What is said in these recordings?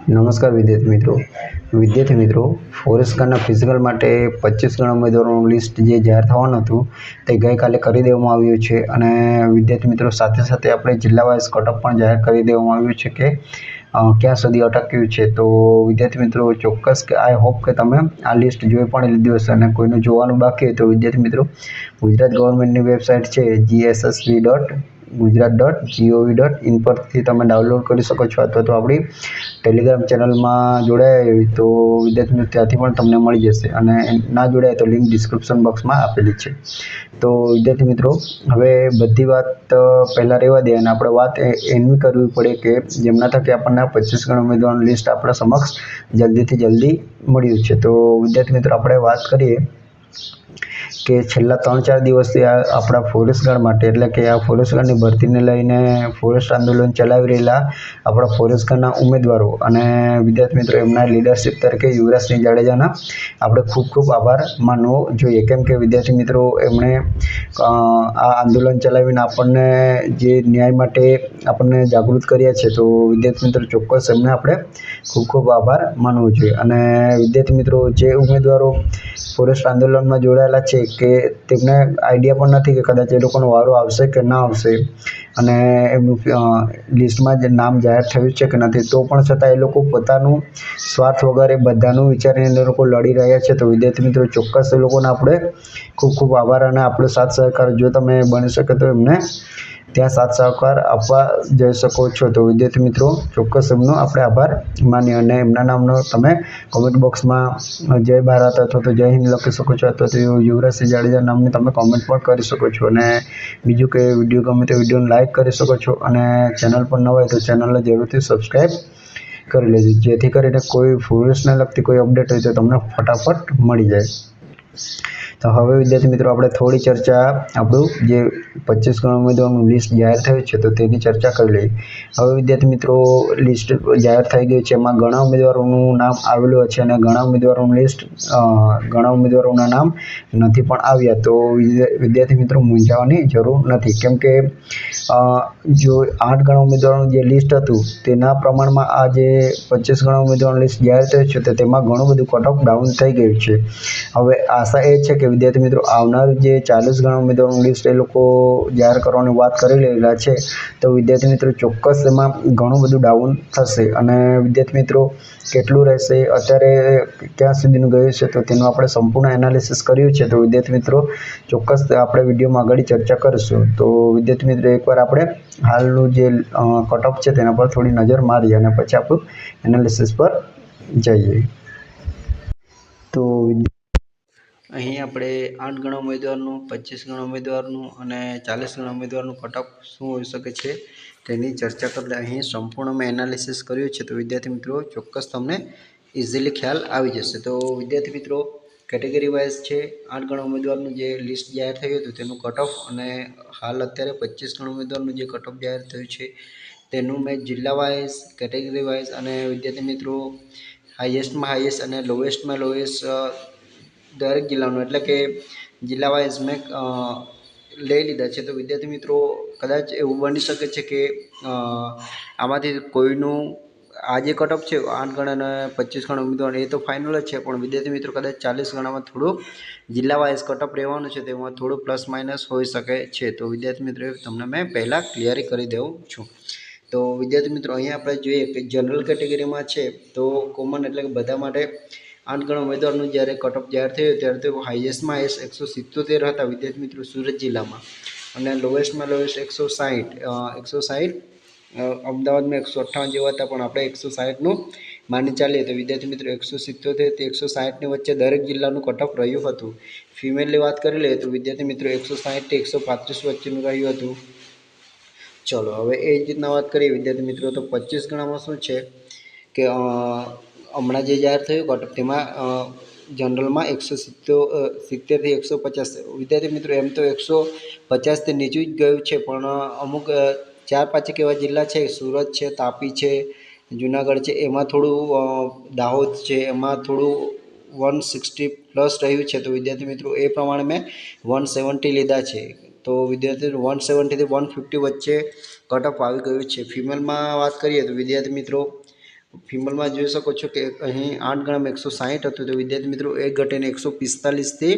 નમસ્કાર વિદ્યાર્થી મિત્રો ફોરેસ્ટ ગાર્ડના ફિઝિકલ માટે 25 ગણા ઉમેદવારોનું લિસ્ટ જે જાહેર થવાનું હતું તે ગઈકાલે કરી દેવામાં આવ્યું છે અને વિદ્યાર્થી મિત્રો સાથે સાથે આપણે જિલ્લા વાઇઝ કટઓફ પણ જાહેર કરી દેવામાં આવ્યું છે કે ક્યાં સુધી અટક્યું છે। તો વિદ્યાર્થી મિત્રો ચોક્કસ કે આઈ હોપ કે તમે આ લિસ્ટ જોઈ પણ લીધું હશે અને કોઈનું જોવાનું બાકી હોય તો વિદ્યાર્થી મિત્રો ગુજરાત ગવર્મેન્ટની વેબસાઇટ છે gssv.gujarat.gov.in પરથી તમે ડાઉનલોડ કરી શકો છો અથવા તો આપણી ટેલિગ્રામ ચેનલમાં જોડાયા હોય તો વિદ્યાર્થી મિત્રો ત્યાંથી પણ તમને મળી જશે અને ના જોડાય તો લિંક ડિસ્ક્રિપ્શન બોક્સમાં આપેલી છે। તો વિદ્યાર્થી મિત્રો હવે બધી વાત પહેલાં રહેવા દે અને આપણે વાત એની કરવી પડે કે જેમના થકી આપણને 25 ગણા ઉમેદવારોનું લિસ્ટ આપણા સમક્ષ જલ્દીથી જલ્દી મળ્યું છે। તો વિદ્યાર્થી મિત્રો આપણે વાત કરીએ કે છેલ્લા 3-4 દિવસથી આપણા ફોરેસ્ટ ગાર્ડ માટે એટલે કે આ ફોરેસ્ટ ગાર્ડની ભરતીને લઈને ફોરેસ્ટ આંદોલન ચલાવી રહેલા આપણા ફોરેસ્ટ ગાર્ડના ઉમેદવારો અને વિદ્યાર્થી મિત્રો એમના લીડરશિપ તરીકે યુવરાજસિંહ જાડેજાના આપણે ખૂબ ખૂબ આભાર માનવો જોઈએ, કેમ કે વિદ્યાર્થી મિત્રો એમણે આ આંદોલન ચલાવીને આપણને જે ન્યાય માટે આપણને જાગૃત કર્યા છે। તો વિદ્યાર્થી મિત્રો ચોક્કસ એમને આપણે ખૂબ ખૂબ આભાર માનવો જોઈએ અને વિદ્યાર્થી મિત્રો જે ઉમેદવારો ફોરેસ્ટ આંદોલનમાં જોડાયેલા છે કે તેમને આઈડિયા પણ નથી કે કદાચ એ લોકોનો વારો આવશે કે ના આવશે અને એમનું લિસ્ટમાં જે નામ જાહેર થયું છે કે નથી, તો પણ છતાં એ લોકો પોતાનું સ્વાર્થ વગર એ બધાનું વિચારીને એ લોકો લડી રહ્યા છે। તો વિદ્યાર્થી મિત્રો ચોક્કસ એ લોકોને આપણે ખૂબ ખૂબ આભાર અને આપણો સાથ સહકાર જો તમે બની શકે તો એમને ત્યાં સાથ સહકાર આપવા જઈ શકો છો। તો વિદ્યાર્થી મિત્રો ચોક્કસ એમનો આપણે આભાર માનીએ અને એમના નામનો તમે કોમેન્ટ બોક્સમાં જય ભારત અથવા તો જય હિન્દ લખી શકો છો અથવા તો યુવરાજસિંહ જાડેજા નામની તમે કોમેન્ટ પણ કરી શકો છો અને બીજું કે વિડીયો ગમે તો વિડીયોને લાઇક કરી શકો છો અને ચેનલ પર ન હોય તો ચેનલને જરૂરથી સબસ્ક્રાઈબ કરી લેજો જેથી કરીને કોઈ ફોરેસ્ટને લગતી કોઈ અપડેટ હોય તો તમને ફટાફટ મળી જાય। તો હવે વિદ્યાર્થી મિત્રો આપણે થોડી ચર્ચા આપણું જે 25 ગણા ઉમેદવારોનું લિસ્ટ જાહેર થયું છે તો તેની ચર્ચા કરી લઈએ। હવે વિદ્યાર્થી મિત્રો લિસ્ટ જાહેર થઈ ગયું છે, એમાં ઘણા ઉમેદવારોનું નામ આવેલું છે અને ઘણા ઉમેદવારોના નામ નથી પણ આવ્યા। તો વિદ્યાર્થી મિત્રો મૂંઝાવાની જરૂર નથી, કેમ કે જો 8 ગણા ઉમેદવારોનું જે લિસ્ટ હતું તેના પ્રમાણમાં આ જે 25 ગણા ઉમેદવારોનું લિસ્ટ જાહેર થયું છે તો તેમાં ઘણું બધું કટઓફ ડાઉન થઈ ગયું છે। હવે આશા એ છે કે વિદ્યાર્થી મિત્રો આવનાર જે 40 ગણા ઉમેદવારોનું લિસ્ટ એ લોકો જાહેર કરવાની વાત કરી રહેલા છે તો વિદ્યાર્થી મિત્રો ચોક્કસ એમાં ઘણું બધું ડાઉન થશે અને વિદ્યાર્થી મિત્રો કેટલું રહેશે અત્યારે ક્યાં સુધીનું ગયું છે તો તેનું આપણે સંપૂર્ણ એનાલિસિસ કર્યું છે। તો વિદ્યાર્થી મિત્રો ચોક્કસ આપણે વિડીયોમાં આગળ ચર્ચા કરીશું। તો વિદ્યાર્થી મિત્રો એકવાર આપણે હાલનું જે કટઓફ છે તેના પર થોડી નજર મારીએ અને પછી આપણું એનાલિસિસ પર જઈએ। તો અહીં આપણે 8 ગણા ઉમેદવારનું, 25 ગણા ઉમેદવારનું અને 40 ગણા ઉમેદવારનું કટઓફ શું હોઈ શકે છે તેની ચર્ચા કરતા અહીં સંપૂર્ણ મેં એનાલિસિસ કર્યું છે। તો વિદ્યાર્થી મિત્રો ચોક્કસ તમને ઇઝીલી ખ્યાલ આવી જશે। તો વિદ્યાર્થી મિત્રો કેટેગરી વાઇઝ છે 8 ગણા ઉમેદવારનું જે લિસ્ટ જાહેર થયું હતું તેનું કટઓફ અને હાલ અત્યારે 25 ગણા ઉમેદવારનું જે કટઓફ જાહેર થયું છે તેનું મેં જિલ્લા વાઇઝ, કેટેગરી વાઇઝ અને વિદ્યાર્થી મિત્રો હાઈએસ્ટમાં હાઈએસ્ટ અને લોએસ્ટમાં લોએસ્ટ દરેક જિલ્લાનું એટલે કે જિલ્લા વાઇઝ મેં લઈ લીધા છે। તો વિદ્યાર્થી મિત્રો કદાચ એવું બની શકે છે કે આમાંથી કોઈનું આ જે કટઓફ છે 8 ગણા અને 25 ગણા ઉમેદવાર એ તો ફાઇનલ જ છે, પણ વિદ્યાર્થી મિત્રો કદાચ 40 ગણામાં થોડું જિલ્લા વાઇઝ કટઓફ રહેવાનું છે તેમાં થોડું પ્લસ માઇનસ હોઈ શકે છે। તો વિદ્યાર્થી મિત્રો તમને મેં પહેલાં ક્લિયર કરી દઉં છું। તો વિદ્યાર્થી મિત્રો અહીંયા આપણે જોઈએ કે જનરલ કેટેગરીમાં છે તો કોમન એટલે કે બધા માટે 8 ગણા ઉમેદવારનું જ્યારે કટઓફ જાહેર થયું ત્યારે તો હાઈએસ્ટમાં હાઈએસ્ટ 177 હતા વિદ્યાર્થી મિત્રો સુરત જિલ્લામાં અને લોએસ્ટમાં લોએસ્ટ 160 અમદાવાદમાં 158 જેવા હતા, પણ આપણે 160નું માની ચાલીએ તો વિદ્યાર્થી મિત્રો 177 તે 160ની વચ્ચે દરેક જિલ્લાનું કટઓફ રહ્યું હતું। ફિમેલની વાત કરી લઈએ તો વિદ્યાર્થી મિત્રો 160 થી 135 વચ્ચેનું રહ્યું હતું। ચલો હવે એ જ રીતના વાત કરીએ વિદ્યાર્થી મિત્રો તો 25 ગણામાં શું છે કે હમણાં જે જાહેર થયું કટઓફ તેમાં જનરલમાં 170 થી 150 વિદ્યાર્થી મિત્રો એમ તો 150થી નીચું જ ગયું છે, પણ અમુક 4-5 એવા જિલ્લા છે સુરત છે, તાપી છે, જુનાગઢ છે, એમાં થોડું દાહોદ છે એમાં થોડું 160 પ્લસ રહ્યું છે। તો વિદ્યાર્થી મિત્રો એ પ્રમાણે મેં 170 લીધા છે। તો વિદ્યાર્થી 170 થી 150 વચ્ચે કટઓફ આવી ગયું છે। ફિમેલમાં વાત કરીએ તો વિદ્યાર્થી મિત્રો ફિમેલમાં જોઈ શકો છો કે અહીં 8 ગણામાં 160 હતું, તો વિદ્યાર્થી મિત્રો એક ઘટીને 145થી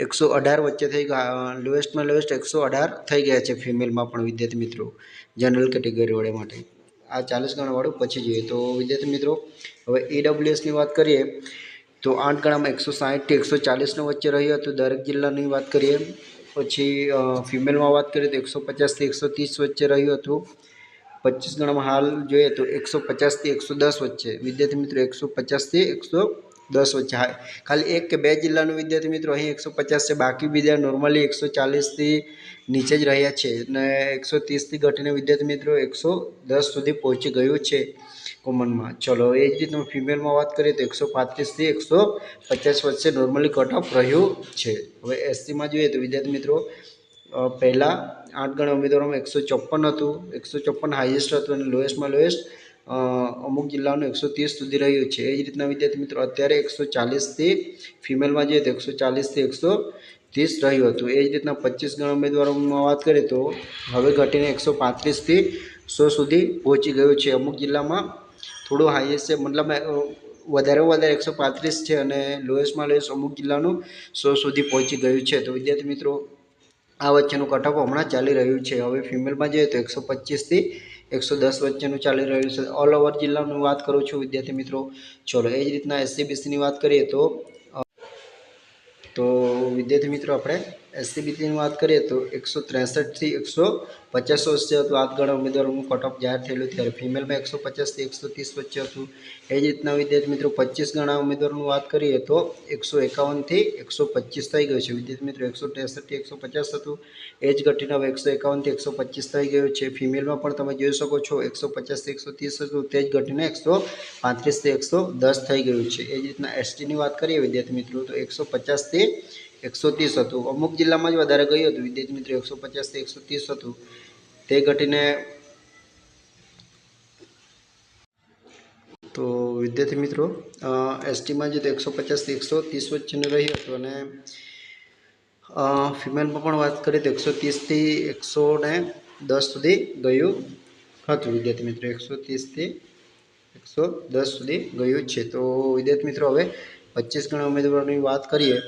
118 વચ્ચે થઈ ગયા. લોએસ્ટમાં લોએસ્ટ 118 થઈ ગયા છે ફિમેલમાં પણ વિદ્યાર્થી મિત્રો જનરલ કેટેગરી વાળા માટે. આ 40 ગણાવાળું પછી જોઈએ. તો વિદ્યાર્થી મિત્રો હવે EWSની વાત કરીએ તો 8 ગણામાં 160થી 140 વચ્ચે રહ્યું હતું દરેક જિલ્લાની વાત કરીએ. પછી ફિમેલમાં વાત કરીએ તો 150થી 130 વચ્ચે રહ્યું હતું. 25 ગણામાં હાલ જોઈએ તો 150થી 110 વચ્ચે વિદ્યાર્થી મિત્રો 150થી 110 વચ્ચે. ખાલી એક કે બે જિલ્લાનું વિદ્યાર્થી મિત્રો અહીં 150 છે, બાકી બીજા નોર્મલી 140થી નીચે જ રહ્યા છે અને 130થી ઘટીને વિદ્યાર્થી મિત્રો 110 સુધી પહોંચી ગયું છે કોમનમાં. ચલો એ જ રીતે ફિમેલમાં વાત કરીએ તો 135થી 150 વચ્ચે નોર્મલી કટ ઓફ રહ્યું છે. હવે SCમાં જોઈએ તો વિદ્યાર્થી મિત્રો પહેલાં 8 ગણા ઉમેદવારોમાં 154 હતું, 154 હાઈએસ્ટ હતું અને લોએસ્ટમાં લોએસ્ટ અમુક જિલ્લાનું 130 સુધી રહ્યું છે. એ જ રીતના વિદ્યાર્થી મિત્રો અત્યારે 140થી ફિમેલમાં જોઈએ તો 140થી 130 રહ્યું હતું. એ જ રીતના 25 ગણા ઉમેદવારોમાં વાત કરીએ તો હવે ઘટીને 135થી 100 સુધી પહોંચી ગયું છે. અમુક જિલ્લામાં થોડું હાઈએસ્ટ છે, મતલબ વધારે 135 છે અને લોએસ્ટમાં લોએસ્ટ અમુક જિલ્લાનું 100 સુધી પહોંચી ગયું છે. તો વિદ્યાર્થી મિત્રો આ વચ્ચેનું કટઓફ હમણાં ચાલી રહ્યું છે. હવે ફિમેલમાં જોઈએ તો 125થી 110 વચ્ચેનું ચાલી રહ્યું છે. ઓલ ઓવર જિલ્લાની વાત કરું છું વિદ્યાર્થી મિત્રો. ચલો એ જ રીતના SC/BCની વાત કરીએ તો વિદ્યાર્થી મિત્રો આપણે SC/BCની વાત કરીએ તો 163થી 150 વચ્ચે હતું 8 ગણા ઉમેદવારોનું કટઓફ જાહેર થયેલું ત્યારે. ફિમેલમાં 150થી 130 વચ્ચે હતું. એ જ રીતના વિદ્યાર્થી મિત્રો 25 ગણા ઉમેદવારોની વાત કરીએ તો 151થી 125 થઈ ગયું છે. વિદ્યાર્થી મિત્રો 163થી 150 હતું, એ જ ઘટીને હવે 151થી 125 થઈ ગયું છે. ફિમેલમાં પણ તમે જોઈ શકો છો 150થી 130 હતું, તે જ ઘટીને 135થી 110 થઈ ગયું છે. એ જ રીતના STની વાત કરીએ વિદ્યાર્થી મિત્રો તો 150થી 130 હતું. અમુક જિલ્લામાં જ વધારે ગયું હતું વિદ્યાર્થી મિત્રો 150થી 130 હતું, તે ઘટીને તો વિદ્યાર્થી મિત્રો STમાં જે તો 150થી 130 વચ્ચેનું રહ્યું હતું અને ફિમેલમાં પણ વાત કરીએ તો 130થી 110 સુધી ગયું હતું વિદ્યાર્થી મિત્રો. 130થી 110 સુધી ગયું છે. તો વિદ્યાર્થી મિત્રો હવે 25 ગણા ઉમેદવારોની વાત કરીએ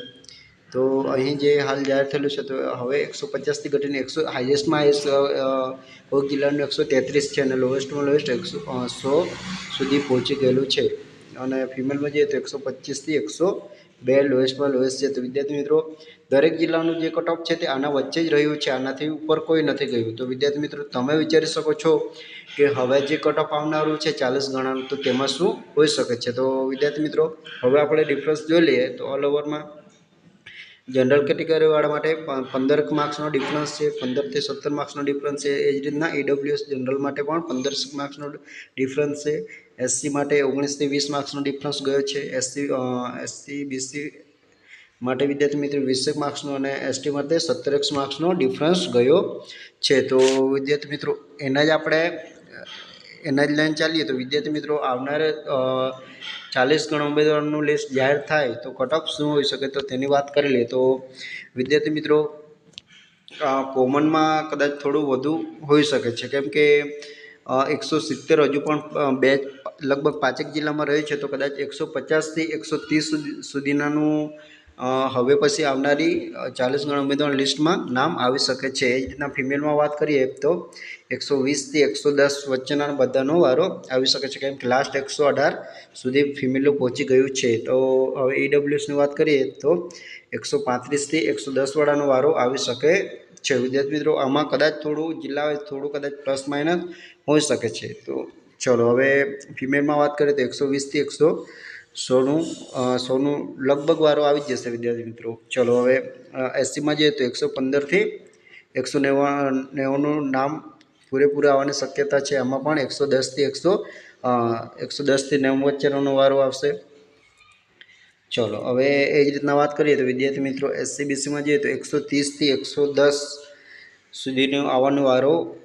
તો અહીં જે હાલ જાહેર થયેલું છે તો હવે 150થી ઘટીને હાઈએસ્ટમાં હાઈએસ્ટ કોઈક જિલ્લાનું 133 છે અને લોએસ્ટમાં લોએસ્ટ 100 સુધી પહોંચી ગયેલું છે. અને ફિમેલમાં જઈએ તો 125થી 102 લોએસ્ટમાં લોએસ્ટ છે. તો વિદ્યાર્થી મિત્રો દરેક જિલ્લાનું જે કટ ઓફ છે તે આના વચ્ચે જ રહ્યું છે, આનાથી ઉપર કોઈ નથી ગયું. તો વિદ્યાર્થી મિત્રો તમે વિચારી શકો છો કે હવે જે કટ ઓફ આવનારું છે 40 ગણાનું તો તેમાં શું હોઈ શકે છે. તો વિદ્યાર્થી મિત્રો હવે આપણે ડિફરન્સ જોઈ લઈએ તો ઓલ ઓવરમાં જનરલ કેટેગરીવાળા માટે 15 માર્ક્સનો ડિફરન્સ છે, 15થી 17 માર્ક્સનો ડિફરન્સ છે. એ જ રીતના EWS જનરલ માટે પણ 15 માર્ક્સનો ડિફરન્સ છે. SC માટે 19થી 20 માર્ક્સનો ડિફરન્સ ગયો છે. SC/BC માટે વિદ્યાર્થી મિત્રો 20 માર્ક્સનો અને ST માટે 17 માર્ક્સનો ડિફરન્સ ગયો છે. તો વિદ્યાર્થી મિત્રો એના જ લાઈન ચાલીએ તો વિદ્યાર્થી મિત્રો આવનારે 40 ગણા ઉમેદવારોનું લિસ્ટ જાહેર થાય તો કટ ઓફ શું હોઈ શકે તો તેની વાત કરી લઈએ. તો વિદ્યાર્થી મિત્રો કોમનમાં કદાચ થોડું વધુ હોઈ શકે છે, કેમ કે 170 હજુ પણ લગભગ 5 જિલ્લામાં રહ્યું છે તો કદાચ 150થી 130 સુધીનાનું હવે પછી આવનારી 40 ગણા ઉમેદવાર લિસ્ટમાં નામ આવી શકે છે. એ જ રીતના ફિમેલમાં વાત કરીએ તો 120થી 110 વચ્ચેના બધાનો વારો આવી શકે છે, કેમ કે લાસ્ટ 118 સુધી ફિમેલો પહોંચી ગયું છે. તો હવે EWSની વાત કરીએ તો 135થી 110 વાળાનો વારો આવી શકે છે. વિદ્યાર્થી મિત્રો આમાં કદાચ થોડું જિલ્લા થોડું કદાચ પ્લસ માઇનસ હોઈ શકે છે. તો ચલો હવે ફિમેલમાં વાત કરીએ તો 120થી 100નું લગભગ વારો આવી જ જશે વિદ્યાર્થી મિત્રો. ચલો હવે SCમાં જઈએ તો 115થી 190નું નામ પૂરેપૂરા આવવાની શક્યતા છે. આમાં પણ 110થી 90 વચ્ચેનો વારો આવશે. ચલો હવે એ જ રીતના વાત કરીએ તો વિદ્યાર્થી મિત્રો SC/BCમાં જઈએ તો 130થી 110 સુધીનો આવવાનો વારો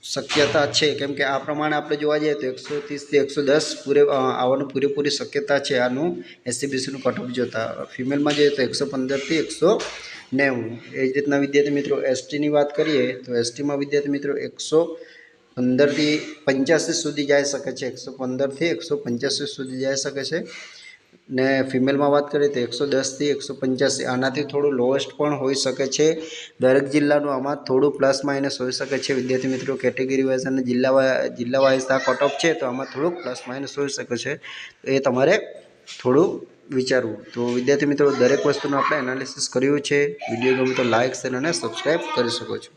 શક્યતા છે, કેમ કે આ પ્રમાણે આપણે જોવા જઈએ તો 130થી 110 આવવાનું પૂરેપૂરી શક્યતા છે આનું SC/BCનું કટ ઓફ જોતા. ફિમેલમાં જઈએ તો 115થી 190. એ જ રીતના વિદ્યાર્થી મિત્રો STની વાત કરીએ તો STમાં વિદ્યાર્થી મિત્રો 15થી 85 સુધી જઈ શકે છે, 115થી 185 સુધી જઈ શકે છે। ને ફિમેલમાં વાત કરીએ તો 110થી 185, આનાથી થોડું લોએસ્ટ પણ હોઈ શકે છે। દરેક જિલ્લાનું આમાં થોડું પ્લસ માઇનસ હોઈ શકે છે વિદ્યાર્થી મિત્રો, કેટેગરી વાઇઝ અને જિલ્લા વાઇઝ આ કટ ઓફ છે તો આમાં થોડુંક પ્લસ માઇનસ હોઈ શકે છે, એ તમારે થોડું વિચારવું। તો વિદ્યાર્થી મિત્રો, દરેક વસ્તુનું આપણે એનાલિસિસ કર્યું છે। વિડીયો ગમે તો લાઇક, શેર અને સબસ્ક્રાઈબ કરી શકો છો।